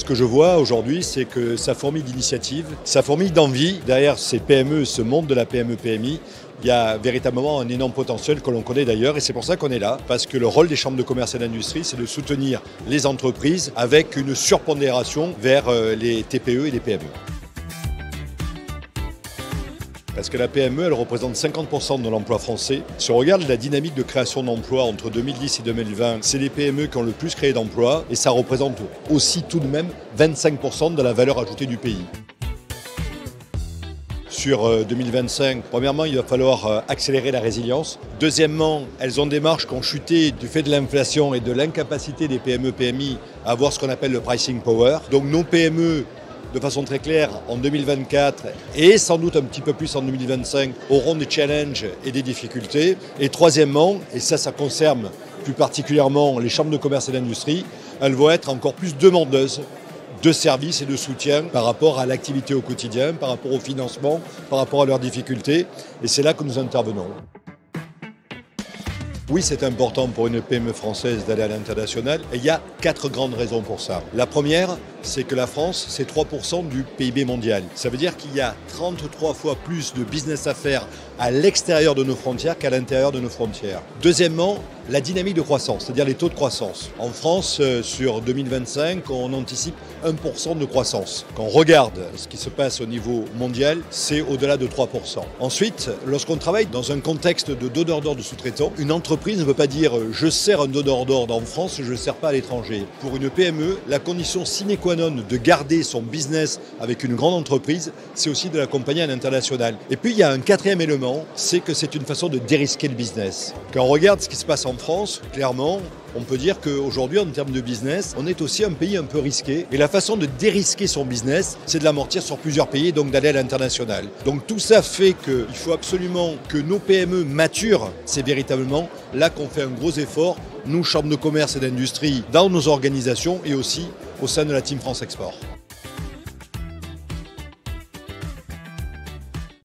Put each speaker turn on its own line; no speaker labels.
Ce que je vois aujourd'hui, c'est que ça fourmille d'initiatives, ça fourmille d'envie. Derrière ces PME, ce monde de la PME-PMI, il y a véritablement un énorme potentiel que l'on connaît d'ailleurs et c'est pour ça qu'on est là, parce que le rôle des chambres de commerce et d'industrie, c'est de soutenir les entreprises avec une surpondération vers les TPE et les PME. Parce que la PME, elle représente 50% de l'emploi français. Si on regarde la dynamique de création d'emplois entre 2010 et 2020, c'est les PME qui ont le plus créé d'emplois et ça représente aussi tout de même 25% de la valeur ajoutée du pays. Sur 2025, premièrement, il va falloir accélérer la résilience. Deuxièmement, elles ont des marges qui ont chuté du fait de l'inflation et de l'incapacité des PME-PMI à avoir ce qu'on appelle le pricing power. Donc nos PME, de façon très claire, en 2024 et sans doute un petit peu plus en 2025, auront des challenges et des difficultés. Et troisièmement, et ça concerne plus particulièrement les chambres de commerce et d'industrie, elles vont être encore plus demandeuses de services et de soutien par rapport à l'activité au quotidien, par rapport au financement, par rapport à leurs difficultés. Et c'est là que nous intervenons. Oui, c'est important pour une PME française d'aller à l'international et il y a 4 grandes raisons pour ça. La première, c'est que la France, c'est 3% du PIB mondial. Ça veut dire qu'il y a 33 fois plus de business à faire à l'extérieur de nos frontières qu'à l'intérieur de nos frontières. Deuxièmement, la dynamique de croissance, c'est-à-dire les taux de croissance. En France, sur 2025, on anticipe 1% de croissance. Quand on regarde ce qui se passe au niveau mondial, c'est au-delà de 3%. Ensuite, lorsqu'on travaille dans un contexte de donneur d'ordre de sous-traitants, une entreprise ne peut pas dire « je sers un donneur d'ordre en France, je ne le sers pas à l'étranger ». Pour une PME, la condition sine qua non de garder son business avec une grande entreprise, c'est aussi de l'accompagner à l'international. Et puis, il y a un quatrième élément, c'est que c'est une façon de dérisquer le business. Quand on regarde ce qui se passe en France, clairement, on peut dire qu'aujourd'hui, en termes de business, on est aussi un pays un peu risqué. Et la façon de dérisquer son business, c'est de l'amortir sur plusieurs pays et donc d'aller à l'international. Donc tout ça fait qu'il faut absolument que nos PME maturent. C'est véritablement là qu'on fait un gros effort, nous, chambres de commerce et d'industrie, dans nos organisations et aussi au sein de la Team France Export.